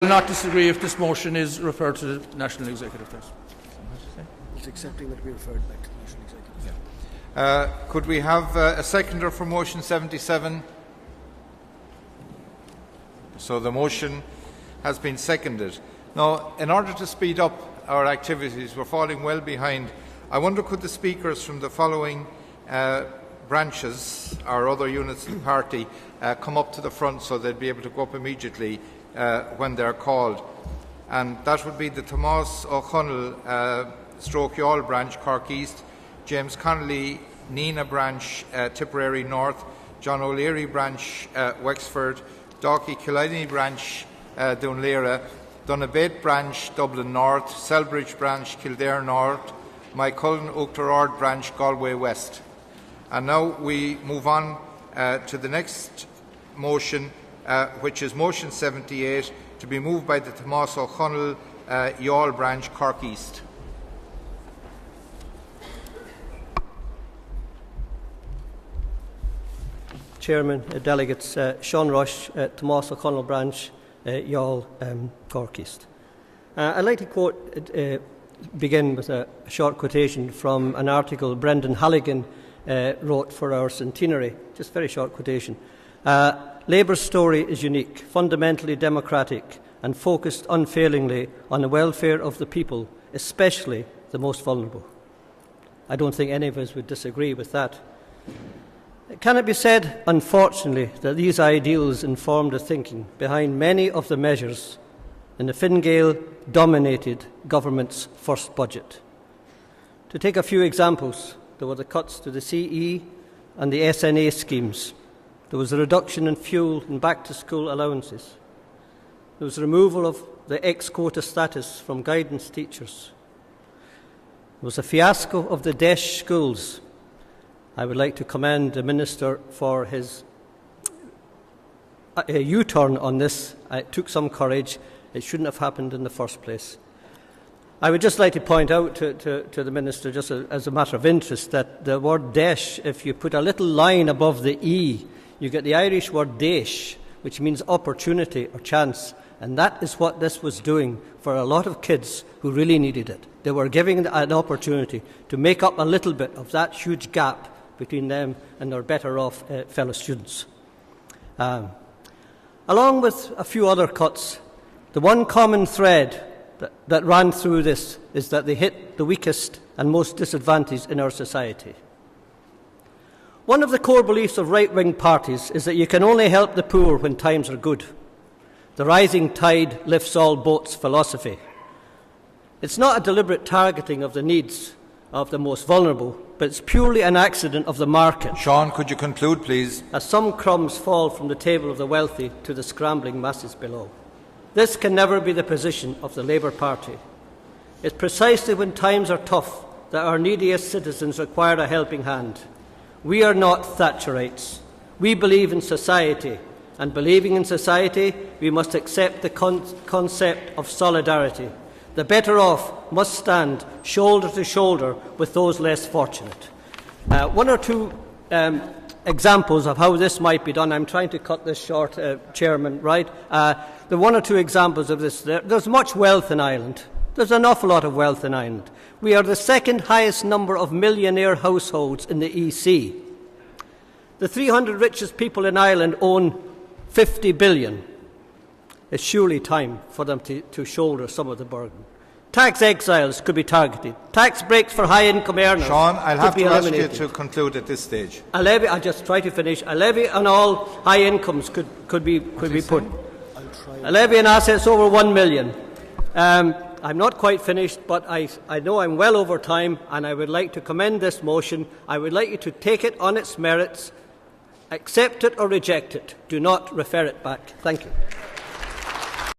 I will not disagree if this motion is referred to the National Executive. It's accepting that we referred back to the National Executive. Could we have a seconder for motion 77? So the motion has been seconded. Now, in order to speed up our activities, we're falling well behind. I wonder, could the speakers from the following branches or other units of the party come up to the front so they'd be able to go up immediately when they're called? And that would be the Tomás O'Connell Stroke Youghal branch, Cork East, James Connolly Nina branch, Tipperary North, John O'Leary branch, Wexford, Dalkey Killiney branch, Dunleera, Donabate branch, Dublin North, Selbridge branch, Kildare North, Mycullen Oakterord branch, Galway West. And now we move on to the next motion, which is motion 78, to be moved by the Tomás O'Connell Youghal branch, Cork East. Chairman, Delegates, Sean Rush, Tomás O'Connell branch, Youghal, Cork East. I'd like to begin with a short quotation from an article Brendan Halligan wrote for our centenary. Just a very short quotation. Labour's story is unique, fundamentally democratic and focused unfailingly on the welfare of the people, especially the most vulnerable. I don't think any of us would disagree with that. Can it be said, unfortunately, that these ideals informed the thinking behind many of the measures in the Fine Gael-dominated government's first budget? To take a few examples, there were the cuts to the CE and the SNA schemes. There was a reduction in fuel and back-to-school allowances. There was removal of the ex-quota status from guidance teachers. There was a fiasco of the DESH schools. I would like to commend the Minister for his U-turn on this. It took some courage. It shouldn't have happened in the first place. I would just like to point out to the Minister, just as a matter of interest, that the word DESH, if you put a little line above the E, you get the Irish word daish, which means opportunity or chance. And that is what this was doing for a lot of kids who really needed it. They were giving an opportunity to make up a little bit of that huge gap between them and their better-off fellow students. Along with a few other cuts, the one common thread that ran through this is that they hit the weakest and most disadvantaged in our society. One of the core beliefs of right-wing parties is that you can only help the poor when times are good. The rising tide lifts all boats philosophy. It's not a deliberate targeting of the needs of the most vulnerable, but it's purely an accident of the market. Sean, could you conclude, please? As some crumbs fall from the table of the wealthy to the scrambling masses below. This can never be the position of the Labour Party. It's precisely when times are tough that our neediest citizens require a helping hand. We are not Thatcherites. We believe in society, and believing in society, we must accept the concept of solidarity. The better off must stand shoulder to shoulder with those less fortunate. One or two examples of how this might be done. I'm trying to cut this short, Chairman, right? The one or two examples of this. There's much wealth in Ireland. There's an awful lot of wealth in Ireland. We are the second highest number of millionaire households in the EC. The 300 richest people in Ireland own 50 billion. It's surely time for them to shoulder some of the burden. Tax exiles could be targeted. Tax breaks for high-income earners. Sean, I'll have to ask you eliminated. to conclude at this stage. I'll just try to finish. A levy on all high incomes could be put. A levy on assets over 1 million. I'm not quite finished, but I know I'm well over time, and I would like to commend this motion. I would like you to take it on its merits, accept it or reject it. Do not refer it back. Thank you.